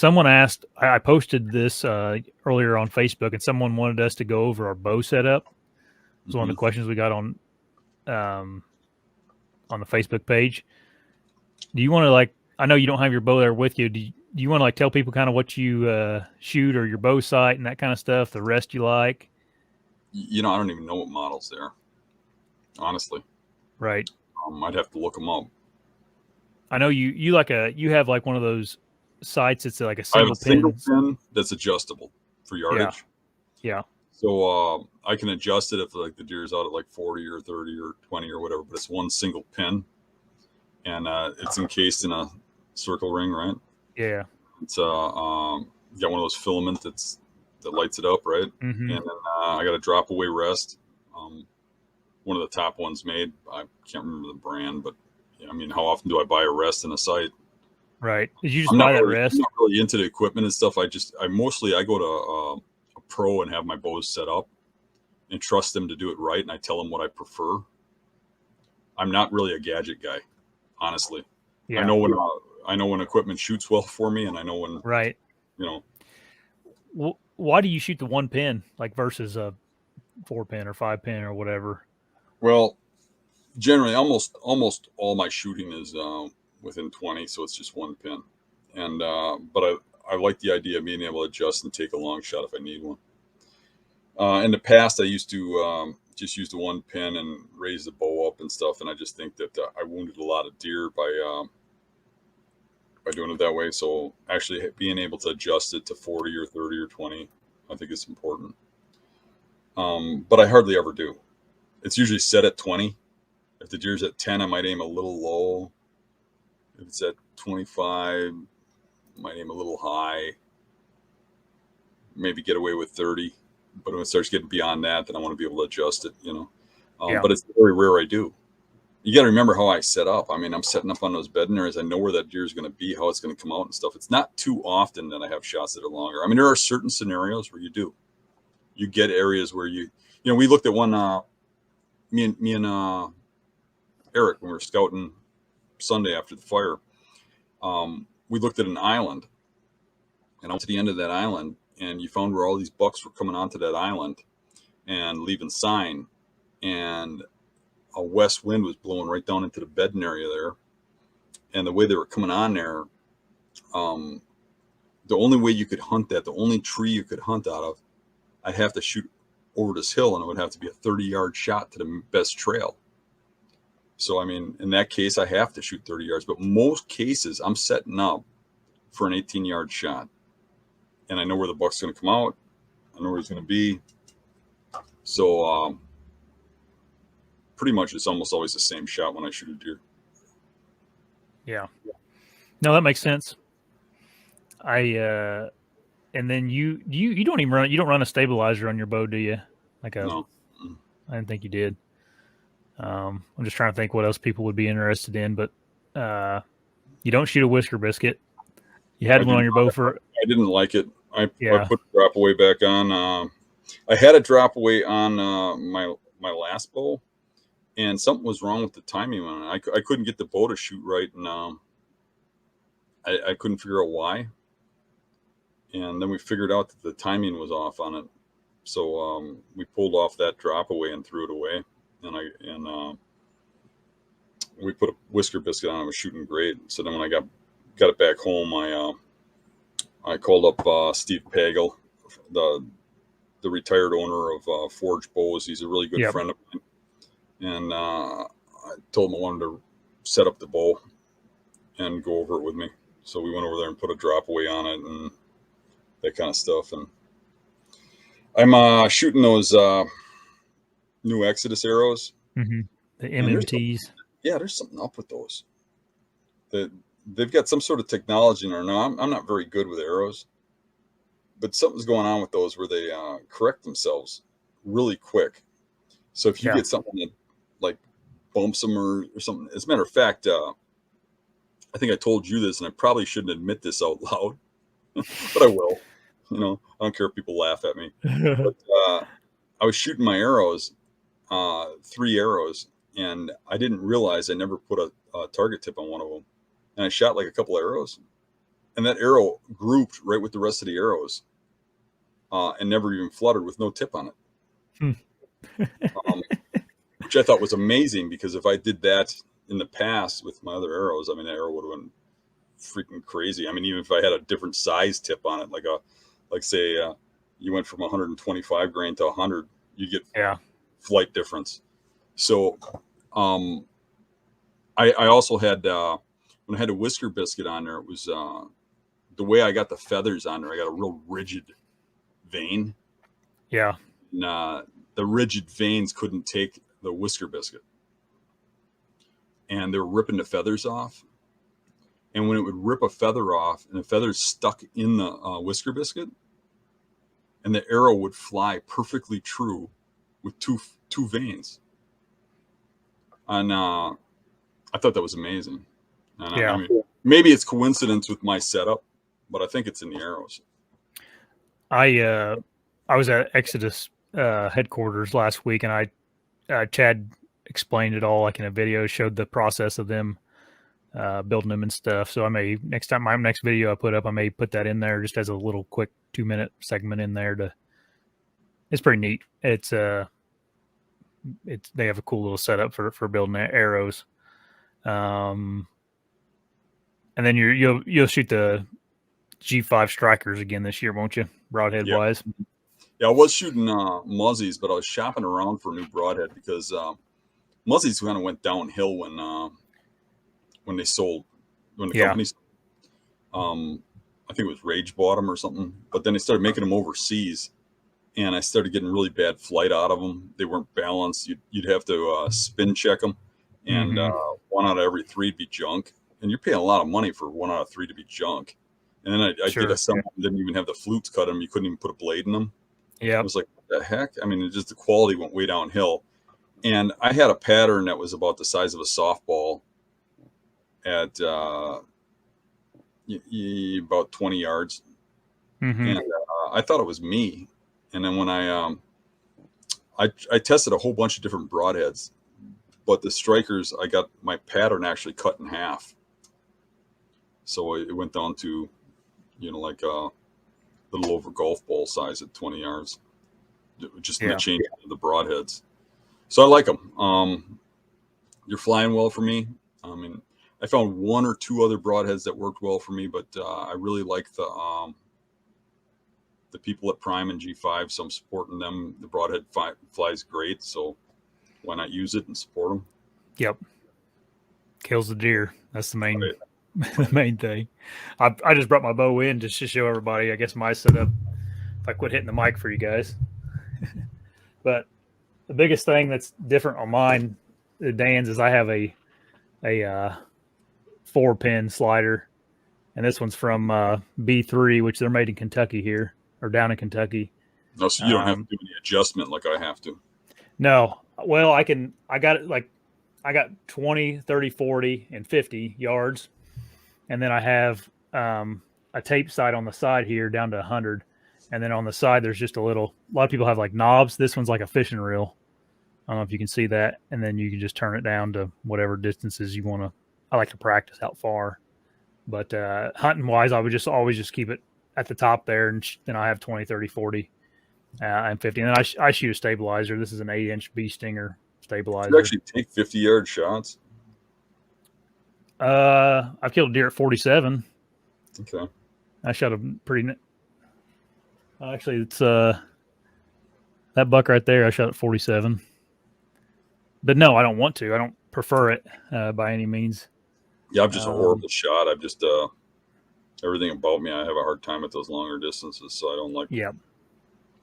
Someone asked, I posted this earlier on Facebook, and someone wanted us to go over our bow setup. It was one of the questions we got um, on the Facebook page. Do you want to I know you don't have your bow there with you. Do you want to tell people kind of what you shoot or your bow sight and that kind of stuff, the rest you like? I don't even know what models they are, honestly. Right. I'd have to look them up. I know you have one of those sights. It's like a I have a single pin that's adjustable for yardage. Yeah. So I can adjust it if the deer's out at 40 or 30 or 20 or whatever, but it's one single pin, and it's encased in a circle ring, right? Yeah. It's got one of those filament that lights it up, right? Mm-hmm. And then I got a drop away rest, one of the top ones made. I can't remember the brand, but I mean, how often do I buy a rest in a sight? Right. Did you just buy that rest? I'm not really into the equipment and stuff. I go to a pro and have my bows set up and trust them to do it right, and I tell them what I prefer. I'm not really a gadget guy, honestly. Yeah. I know when equipment shoots well for me, and I know when right. Why do you shoot the one pin versus a 4-pin or 5-pin or whatever? Well, generally, almost all my shooting is within 20, so it's just one pin. And but I like the idea of being able to adjust and take a long shot if I need one. In the past, I used to just use the one pin and raise the bow up and stuff, and I just think that I wounded a lot of deer by doing it that way. So actually being able to adjust it to 40 or 30 or 20, I think is important. But I hardly ever do. It's usually set at 20. If the deer's at 10, I might aim a little low. If it's at 25, I might aim a little high. Maybe get away with 30. But when it starts getting beyond that, then I want to be able to adjust it, But it's very rare I do. You got to remember how I set up. I mean, I'm setting up on those bedding areas. I know where that deer is going to be, how it's going to come out and stuff. It's not too often that I have shots that are longer. I mean, there are certain scenarios where you do. You get areas where we looked at one, me and Eric, when we were scouting Sunday after the fire, we looked at an island, and I went to the end of that island, and you found where all these bucks were coming onto that island and leaving sign, and a west wind was blowing right down into the bedding area there. And the way they were coming on there, the only way you could hunt that, the only tree you could hunt out of, I'd have to shoot over this hill, and it would have to be a 30-yard shot to the best trail. So, I mean, in that case, I have to shoot 30 yards. But most cases, I'm setting up for an 18-yard shot. And I know where the buck's going to come out. I know where he's going to be. So, pretty much it's almost always the same shot when I shoot a deer. Yeah. No, that makes sense. And then you don't even run a stabilizer on your bow, do you? No. I didn't think you did. I'm just trying to think what else people would be interested in, but you don't shoot a whisker biscuit. You had one on your bow I didn't like it. I put the drop away back on. I had a drop away on my last bow, and something was wrong with the timing on it. I couldn't get the bow to shoot right, and I couldn't figure out why. And then we figured out that the timing was off on it. So we pulled off that drop away and threw it away. And we put a whisker biscuit on it. It was shooting great. So then when I got it back home, I called up Steve Pagel, the retired owner of Forge Bows. He's a really good friend of mine. And I told him I wanted to set up the bow and go over it with me. So we went over there and put a drop away on it and that kind of stuff. And I'm shooting those new Exodus arrows. Mm-hmm. The MMTs. There's something up with those. They've got some sort of technology in there. Now, I'm not very good with arrows, but something's going on with those where they correct themselves really quick. So if you get something that bumps them or something, as a matter of fact, I think I told you this, and I probably shouldn't admit this out loud, but I will. I don't care if people laugh at me. But I was shooting my arrows, 3 arrows, and I didn't realize I never put a target tip on one of them. And I shot a couple arrows, and that arrow grouped right with the rest of the arrows, and never even fluttered with no tip on it. Which I thought was amazing, because if I did that in the past with my other arrows, I mean, that arrow would have been freaking crazy. I mean, even if I had a different size tip on it, like say you went from 125 grain to 100, you get flight difference. So I also had when I had a whisker biscuit on there, it was the way I got the feathers on there. I got a real rigid vane. Yeah. And the rigid vanes couldn't take the whisker biscuit, and they were ripping the feathers off. And when it would rip a feather off and the feathers stuck in the whisker biscuit, and the arrow would fly perfectly true with two vanes. And I thought that was amazing. And I mean, maybe it's coincidence with my setup, but I think it's in the arrows. I was at Exodus headquarters last week, and Chad explained it all like in a video, showed the process of them building them and stuff. So I may my next video I put up, I may put that in there just as a little quick 2-minute segment in there. It's pretty neat. They have a cool little setup for building arrows. And then you'll shoot the G5 strikers again this year, won't you? Broadhead wise. Yeah, I was shooting muzzies, but I was shopping around for a new broadhead, because muzzies kind of went downhill when the company, I think it was Rage bought them or something, but then they started making them overseas, and I started getting really bad flight out of them. They weren't balanced. You'd have to spin check them, and 1 out of every 3 would be junk, and you're paying a lot of money for 1 out of 3 to be junk. And then I did some didn't even have the flutes cut them. You couldn't even put a blade in them. Yeah, it was like, what the heck? I mean, the quality went way downhill. And I had a pattern that was about the size of a softball at about 20 yards. And I thought it was me. And then when I tested a whole bunch of different broadheads, but the strikers, I got my pattern actually cut in half. So it went down to, like a little over golf ball size at 20 yards. Just going to change the broadheads. So I like them. You're flying well for me. I mean, I found 1 or 2 other broadheads that worked well for me, but I really like the people at Prime and G5, so I'm supporting them. The broadhead flies great, so why not use it and support them? Yep. Kills the deer. That's the main the main thing. I just brought my bow in just to show everybody, I guess, my setup. If I quit hitting the mic for you guys. But the biggest thing that's different on mine, Dan's, is I have a 4-pin slider, and this one's from B3, which they're made in Kentucky here, or down in Kentucky. No, so you don't have to do any adjustment like I have to. No. Well, I got it like I got 20, 30, 40, and 50 yards. And then I have a tape sight on the side here down to 100. And then on the side, there's just a lot of people have like knobs. This one's like a fishing reel. I don't know if you can see that. And then you can just turn it down to whatever distances you want to. I like to practice out far. But hunting wise, I would just always just keep it at the top there. And then I have 20, 30, 40, and 50. And then I shoot a stabilizer. This is an 8-inch bee stinger stabilizer. You actually take 50-yard shots? I've killed a deer at 47. Okay. I shot a pretty. Actually, it's that buck right there. I shot at 47. But no, I don't want to. I don't prefer it by any means. Yeah, I'm just a horrible shot. I'm just everything about me. I have a hard time at those longer distances, so I don't like. Yeah.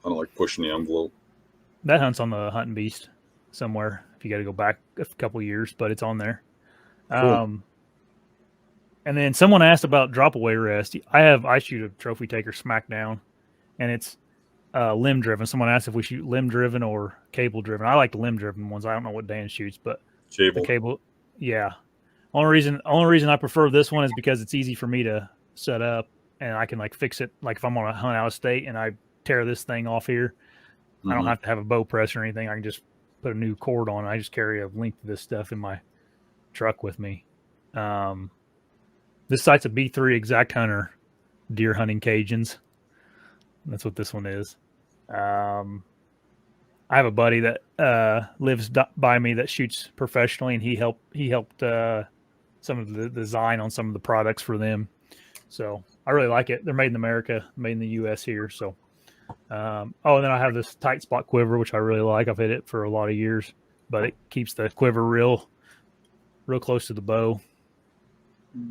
I don't like pushing the envelope. That hunt's on the Hunting Beast somewhere. If you got to go back a couple years, but it's on there. Cool. And then someone asked about drop away rest. I shoot a trophy taker smackdown, and it's limb driven. Someone asked if we shoot limb driven or cable driven. I like the limb driven ones. I don't know what Dan shoots, but the cable, yeah. Only reason I prefer this one is because it's easy for me to set up, and I can like fix it. Like if I'm on a hunt out of state and I tear this thing off here, I don't have to have a bow press or anything. I can just put a new cord on. I just carry a length of this stuff in my truck with me. This sight's a B3 Exact Hunter. deer hunting Cajuns. That's what this one is. I have a buddy that lives by me that shoots professionally, and he helped some of the design on some of the products for them. So I really like it. They're made in America, made in the U.S. here. So, and then I have this tight spot quiver, which I really like. I've hit it for a lot of years, but it keeps the quiver real close to the bow,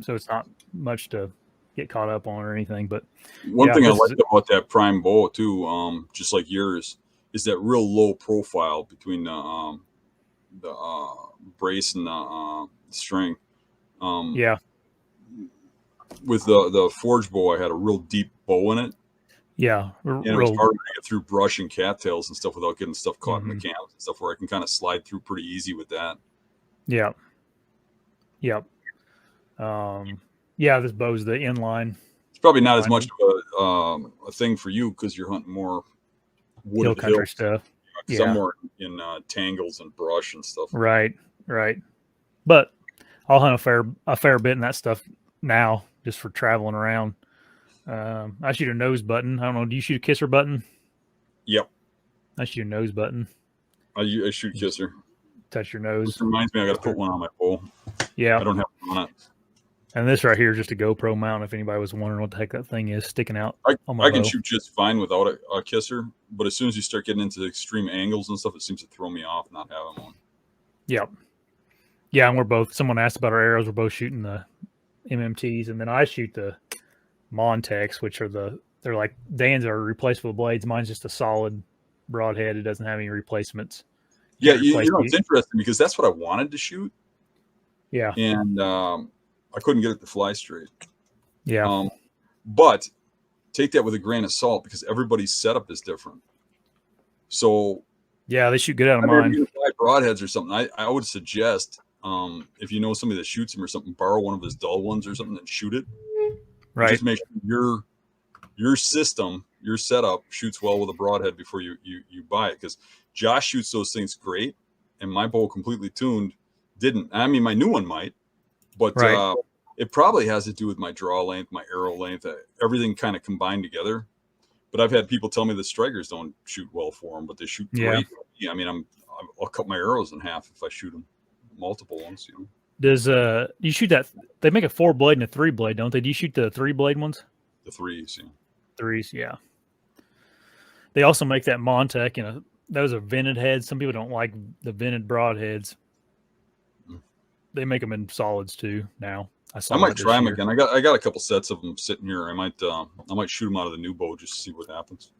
so it's not much to get caught up on or anything. But one thing I like about that prime bow too, just like yours, is that real low profile between the brace and the string. Yeah. With the forge bow, I had a real deep bow in it. Yeah. And it was hard to get through brush and cattails and stuff without getting stuff caught in the cams and stuff, where I can kind of slide through pretty easy with that. Yeah. Yep. Yeah, this bow's the inline. It's probably not as much of a thing for you because you're hunting more hill country stuff. Somewhere in tangles and brush and stuff. Right. But I'll hunt a fair bit in that stuff now, just for traveling around. I shoot a nose button. I don't know. Do you shoot a kisser button? Yep. I shoot a nose button. I shoot kisser. Touch your nose. This reminds me, I got to put one on my bow. Yeah. I don't have one on it. And this right here is just a GoPro mount. If anybody was wondering what the heck that thing is sticking out on my bow. I can shoot just fine without a kisser, but as soon as you start getting into the extreme angles and stuff, it seems to throw me off not having one. Yep. Yeah, and we're both. Someone asked about our arrows. We're both shooting the MMTs, and then I shoot the Montex, which are they're like Dan's are replaceable blades. Mine's just a solid broadhead. It doesn't have any replacements. Yeah, it's interesting because that's what I wanted to shoot. Yeah, and I couldn't get it to fly straight. Yeah, but take that with a grain of salt because everybody's setup is different. So yeah, they shoot good out of mine. You fly broadheads or something. I would suggest if you know somebody that shoots him or something, borrow one of his dull ones or something and shoot it. Right. Just make sure your system, your setup shoots well with a broadhead before you buy it, because Josh shoots those things great, and my bow completely tuned didn't. I mean, my new one might, but it probably has to do with my draw length, my arrow length, everything kind of combined together. But I've had people tell me the strikers don't shoot well for them, but they shoot great. Yeah, I mean, I'll cut my arrows in half if I shoot them multiple ones. You know. Does you shoot that? They make a 4-blade and a 3-blade, don't they? Do you shoot the 3-blade ones? The threes, yeah. Threes, yeah. They also make that Montec, and those are vented heads. Some people don't like the vented broadheads. They make them in solids too now. I might try them again. I got a couple sets of them sitting here. I might shoot them out of the new bow just to see what happens.